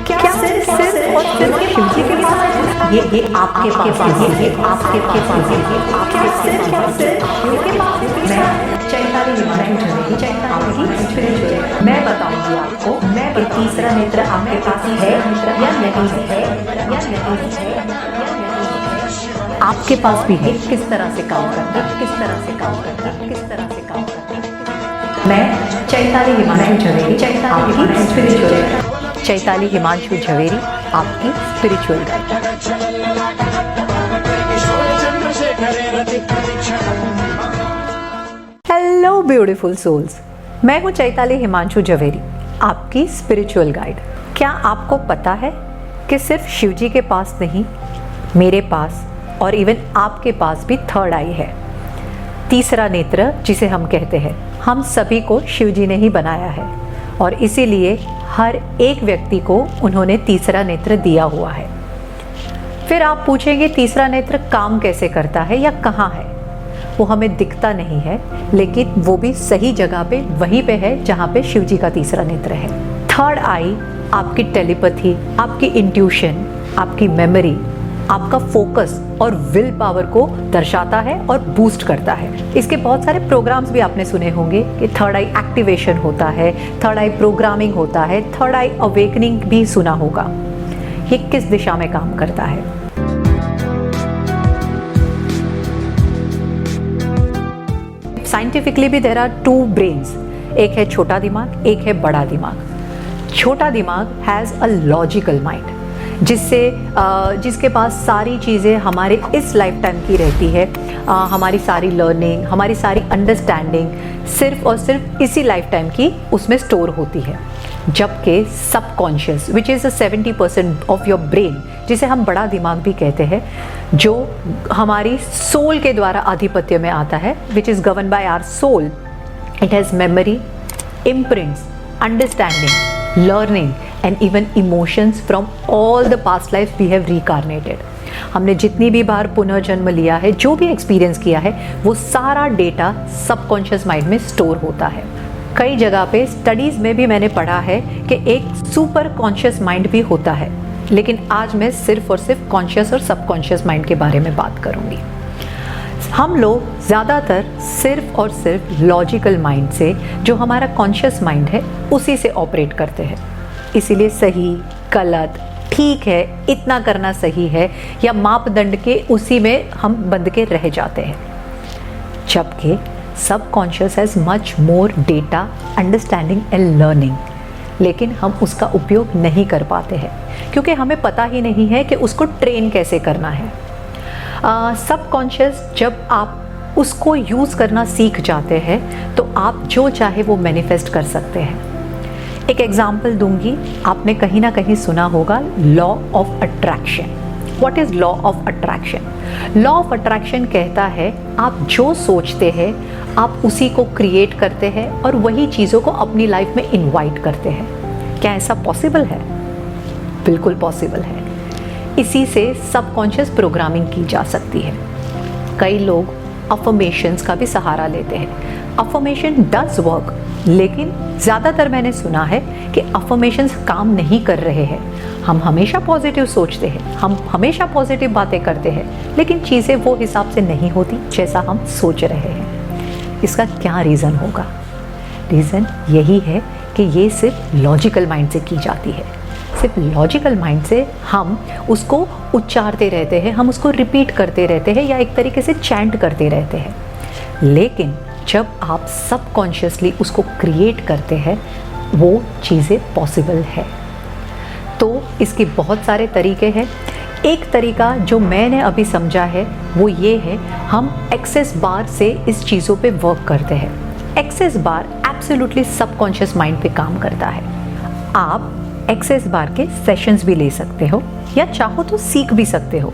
क्या सिर्फ और सिर्फ शिवजी के पास ये आपके पास ये आपके पास क्या सिर्फ और सिर्फ शिवजी के पास मैं चैताली हिमांशु झवेरी आपकी स्पिरिचुअल मैं बताऊंगी आपको मैं कि तीसरा नेत्र आपके पास है या नहीं है आपके पास भी है, किस तरह से काम करता है, किस तरह से काम करता है, किस तरह से काम करता है। मैं चैताली हिमांशु झवेरी आपकी स्पिरिचुअल चैताली हिमांशु झवेरी आपकी spiritual guide. Hello beautiful souls, मैं हूँ चैताली हिमांशु झवेरी आपकी स्पिरिचुअल गाइड। क्या आपको पता है कि सिर्फ शिवजी के पास नहीं, मेरे पास और इवन आपके पास भी थर्ड आई है, तीसरा नेत्र जिसे हम कहते हैं। हम सभी को शिवजी ने ही बनाया है और इसीलिए हर एक व्यक्ति को उन्होंने तीसरा नेत्र दिया हुआ है। फिर आप पूछेंगे तीसरा नेत्र काम कैसे करता है या कहाँ है? वो हमें दिखता नहीं है, लेकिन वो भी सही जगह पे वहीं पे है जहाँ पे शिवजी का तीसरा नेत्र है। थर्ड आई आपकी टेलीपैथी, आपकी इंट्यूशन, आपकी मेमोरी, आपका फोकस और विल पावर को दर्शाता है और बूस्ट करता है। इसके बहुत सारे प्रोग्राम्स भी आपने सुने होंगे कि थर्ड आई एक्टिवेशन होता है, थर्ड आई प्रोग्रामिंग होता है, थर्ड आई अवेकनिंग भी सुना होगा। ये किस दिशा में काम करता है? साइंटिफिकली भी देयर आर टू ब्रेन्स, एक है छोटा दिमाग, एक है बड़ा दिमाग। छोटा दिमाग हैज़ अ लॉजिकल माइंड, जिसके पास सारी चीज़ें हमारे इस लाइफ टाइम की रहती है। हमारी सारी लर्निंग, हमारी सारी अंडरस्टैंडिंग सिर्फ और सिर्फ इसी लाइफ टाइम की उसमें स्टोर होती है। जबकि subconscious which is 70% of your brain, जिसे हम बड़ा दिमाग भी कहते हैं, जो हमारी सोल के द्वारा आधिपत्य में आता है, which is govern by our soul. It has memory, imprints, understanding, learning and even emotions from all the past lives we have reincarnated। हमने जितनी भी बार पुनर्जन्म लिया है, जो भी एक्सपीरियंस किया है, वो सारा डेटा सबकॉन्शियस माइंड में स्टोर होता है। कई जगह पे स्टडीज़ में भी मैंने पढ़ा है कि एक सुपर कॉन्शियस माइंड भी होता है, लेकिन आज मैं सिर्फ और सिर्फ कॉन्शियस और सबकॉन्शियस माइंड के बारे में बात करूँगी। हम लोग ज़्यादातर सिर्फ और सिर्फ लॉजिकल माइंड से, जो हमारा कॉन्शियस माइंड है, उसी से ऑपरेट करते हैं। इसीलिए सही, गलत, ठीक है, इतना करना सही है या मापदंड के उसी में हम बंध के रह जाते हैं। जबकि subconscious has much more data, understanding and learning, लेकिन हम उसका उपयोग नहीं कर पाते हैं क्योंकि हमें पता ही नहीं है कि उसको ट्रेन कैसे करना है। सबकॉन्शियस जब आप उसको यूज़ करना सीख जाते हैं तो आप जो चाहे वो मैनिफेस्ट कर सकते हैं। एक एग्जाम्पल दूंगी, आपने कहीं ना कहीं सुना होगा law of attraction. What is law of attraction? Law of attraction कहता है आप जो सोचते हैं आप उसी को क्रिएट करते हैं और वही चीज़ों को अपनी लाइफ में इनवाइट करते हैं। क्या ऐसा पॉसिबल है? बिल्कुल पॉसिबल है। इसी से सबकॉन्शियस प्रोग्रामिंग की जा सकती है। कई लोग अफर्मेशंस का भी सहारा लेते हैं। अफर्मेशन डज वर्क, लेकिन ज़्यादातर मैंने सुना है कि अफर्मेशंस काम नहीं कर रहे हैं। हम हमेशा पॉजिटिव सोचते हैं, हम हमेशा पॉजिटिव बातें करते हैं, लेकिन चीज़ें वो हिसाब से नहीं होती जैसा हम सोच रहे हैं। इसका क्या रीज़न होगा? रीज़न यही है कि ये सिर्फ लॉजिकल माइंड से की जाती है। सिर्फ लॉजिकल माइंड से हम उसको उच्चारते रहते हैं, हम उसको रिपीट करते रहते हैं या एक तरीके से चैंट करते रहते हैं। लेकिन जब आप सबकॉन्शियसली उसको क्रिएट करते हैं, वो चीज़ें पॉसिबल है। तो इसके बहुत सारे तरीके हैं। एक तरीका जो मैंने अभी समझा है वो ये है, हम एक्सेस बार से इस चीज़ों पे वर्क करते हैं। एक्सेस बार एब्सोल्युटली सबकॉन्शियस माइंड पे काम करता है। आप एक्सेस बार के सेशंस भी ले सकते हो या चाहो तो सीख भी सकते हो।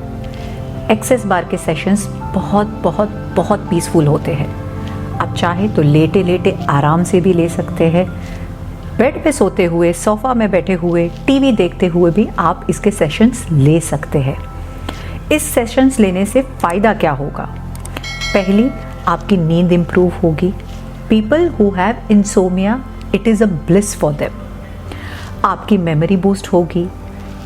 एक्सेस बार के सेशंस बहुत बहुत बहुत पीसफुल होते हैं। आप चाहे तो लेटे लेटे आराम से भी ले सकते हैं, बेड पे सोते हुए, सोफ़ा में बैठे हुए, टीवी देखते हुए भी आप इसके सेशंस ले सकते हैं। इस सेशंस लेने से फ़ायदा क्या होगा? पहली, आपकी नींद इम्प्रूव होगी। People who have insomnia it is a bliss for them. आपकी मेमोरी बूस्ट होगी,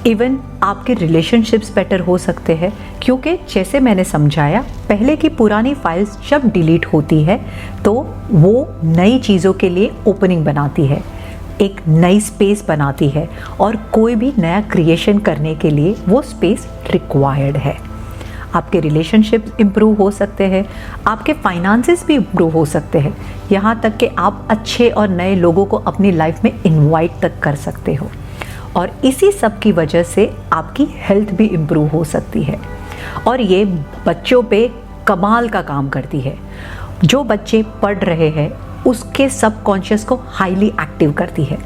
इवन आपके रिलेशनशिप्स बेटर हो सकते हैं, क्योंकि जैसे मैंने समझाया, पहले की पुरानी फाइल्स जब डिलीट होती है तो वो नई चीज़ों के लिए ओपनिंग बनाती है, एक नई स्पेस बनाती है, और कोई भी नया क्रिएशन करने के लिए वो स्पेस रिक्वायर्ड है। आपके रिलेशनशिप्स इम्प्रूव हो सकते हैं, आपके फाइनेंसेस भी इम्प्रूव हो सकते हैं, यहाँ तक कि आप अच्छे और नए लोगों को अपनी लाइफ में इनवाइट तक कर सकते हो, और इसी सब की वजह से आपकी हेल्थ भी इम्प्रूव हो सकती है। और ये बच्चों पे कमाल का काम करती है। जो बच्चे पढ़ रहे हैं उसके सबकॉन्शियस को हाईली एक्टिव करती है,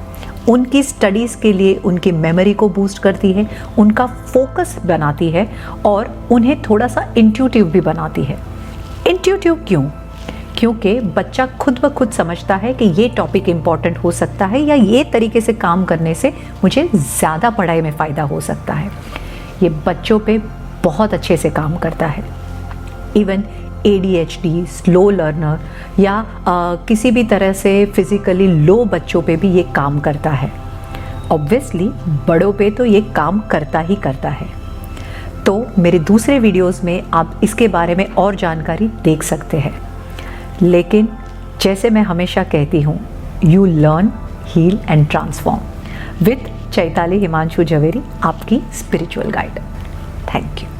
उनकी स्टडीज़ के लिए उनकी मेमोरी को बूस्ट करती है, उनका फोकस बनाती है, और उन्हें थोड़ा सा इंट्यूटिव भी बनाती है। इंट्यूटिव क्यों? क्योंकि बच्चा खुद ब खुद समझता है कि ये टॉपिक इम्पॉर्टेंट हो सकता है, या ये तरीके से काम करने से मुझे ज़्यादा पढ़ाई में फ़ायदा हो सकता है। ये बच्चों पे बहुत अच्छे से काम करता है। इवन ADHD, स्लो लर्नर, या किसी भी तरह से फिज़िकली लो बच्चों पे भी ये काम करता है। ऑब्वियसली बड़ों पे तो ये काम करता ही करता है। तो मेरे दूसरे वीडियोस में आप इसके बारे में और जानकारी देख सकते हैं। लेकिन जैसे मैं हमेशा कहती हूँ, you learn, heal and transform with Chaitali Himanshu Jhaveri, आपकी स्पिरिचुअल गाइड। Thank you.